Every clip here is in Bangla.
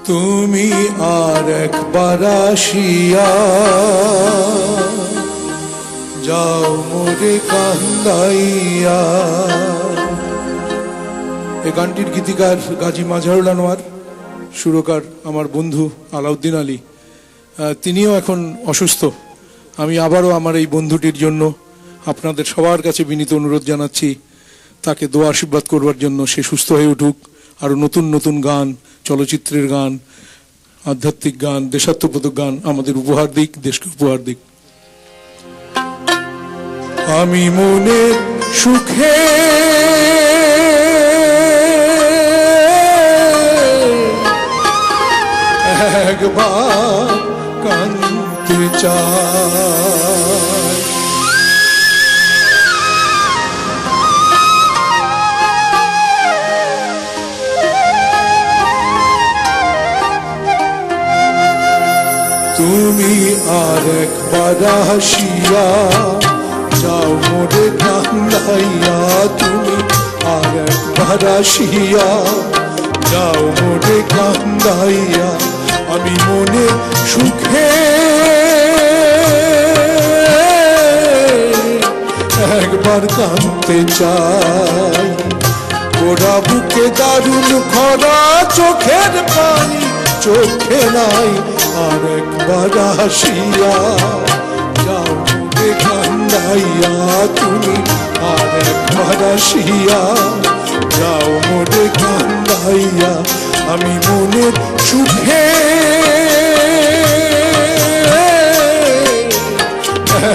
তুমি আর একবার আসিয়া যাও মোরে কান্দাইয়া। এই গানটির গীতিকার গাজী মাজহারুল আনোয়ার, সুরকার আমার বন্ধু আলাউদ্দিন আলী। তিনিও এখন অসুস্থ। আমি আবারও আমার এই বন্ধুটির জন্য আপনাদের সবার কাছে বিনীত অনুরোধ জানাচ্ছি তাকে দোয়া আশীর্বাদ করবার জন্য, সে সুস্থ হয়ে উঠুক, আরো নতুন নতুন গান, চলচ্চিত্রের গান, আধ্যাত্মিক গান, দেশাত্মবোধক গান আমাদের উপহার দিক, দেশকে উপহার দিক। আমি মনে সুখে একবার কাঁদতে চাই, তুমি আর একবার আসিয়া যাও মোরে কান্দাইয়া। তুমি আর একবার আসিয়া যাও মোরে কান্দাইয়া। আমি মনে সুখে একবার কাঁদতে চাই। ওরা বুকে দারুণ খরা, চোখের পানি চোখে নাই। আর একবার আসিয়া যাও মোরে কান্দাইয়া। তুমি আর একবার আসিয়া যাও মোরে কান্দাইয়া। আমি মনের সুখে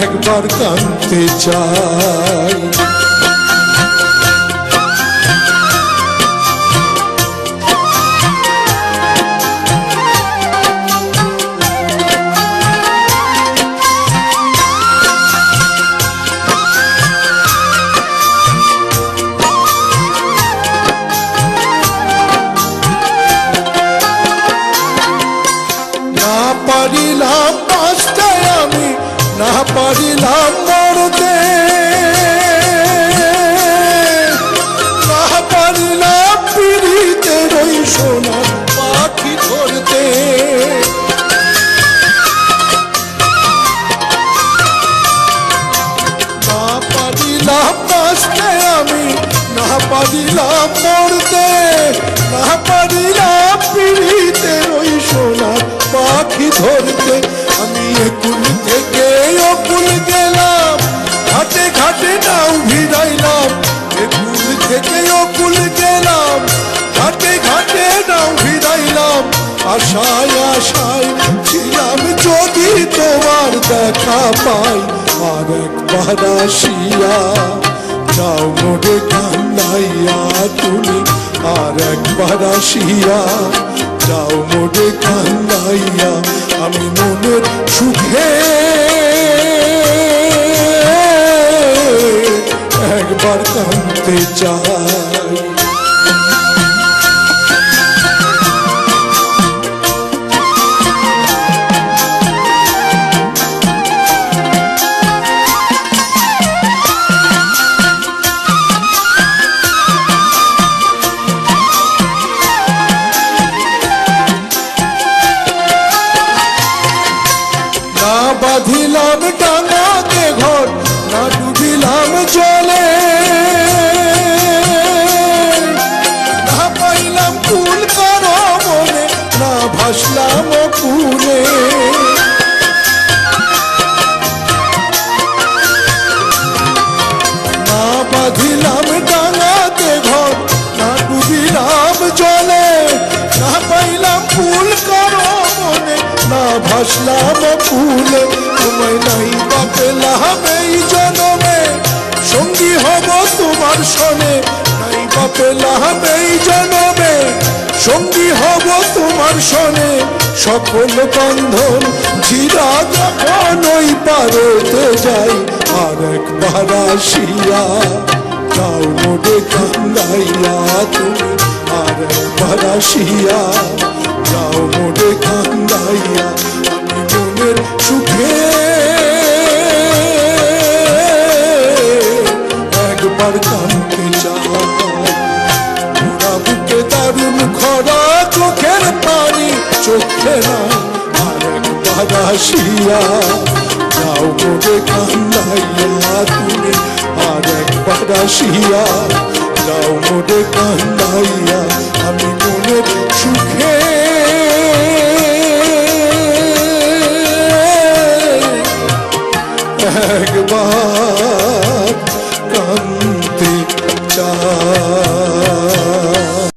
একবার কাঁদতে চাই। পারিলাম বাঁচতে আমি, না পারিলাম মরতে, না পারিলাম পিড়িতে রই সোনার পাখি ধরতে। না পারিলাম বাঁচতে আমি, না পারিলাম মরতে, না পারিলাম পিড়িতে রই সোনার পাখি ধরতে। আমি একুল থেকে অকুল গেলাম, ঘাটে ঘাটে নাও ভিড়াইলাম। একুল থেকে অকুল গেলাম, ঘাটে ঘাটে নাও ভিড়াইলাম। আশায় আশায় ছিলাম যদি তোমার দেখা পাই। আর একবার আসিয়া যাও মোরে কান্দাইয়া। তুমি আর একবার আসিয়া যাও মোরে কান্দাইয়া। আমি মনের সুখে একবার কাঁদতে চাই। বাঁধিলাম ডাঙাতে ঘর, না ডুবিলাম জলে, না পাইলাম কুল কারো মনে, না ভাসলাম কুলে। না বাঁধিলাম ডাঙাতে ঘর, না ডুবিলাম জলে, না পাইলাম কুল কারো মনে, না ভাসলাম ফুলে। তোমায় নাই বা পেলাম এই জনমে, সঙ্গী হব তোমার সনে। নাই বা পেলাম এই জনমে, সঙ্গী হব তোমার সনে। সকল বন্ধন ছিড়া যখন ওই পারেতে যাই। আর একবার আসিয়া যাও মোরে কান্দাইয়া। তুমি আর একবার আসিয়া যাও মোরে কান্দাইয়া। আমি মনের সুখে আসিয়া যাও মোরে কান্দাইয়া তুমি আর একবার আসিয়া যাও মোরে কান্দাইয়া আমি মনের সুখে একবার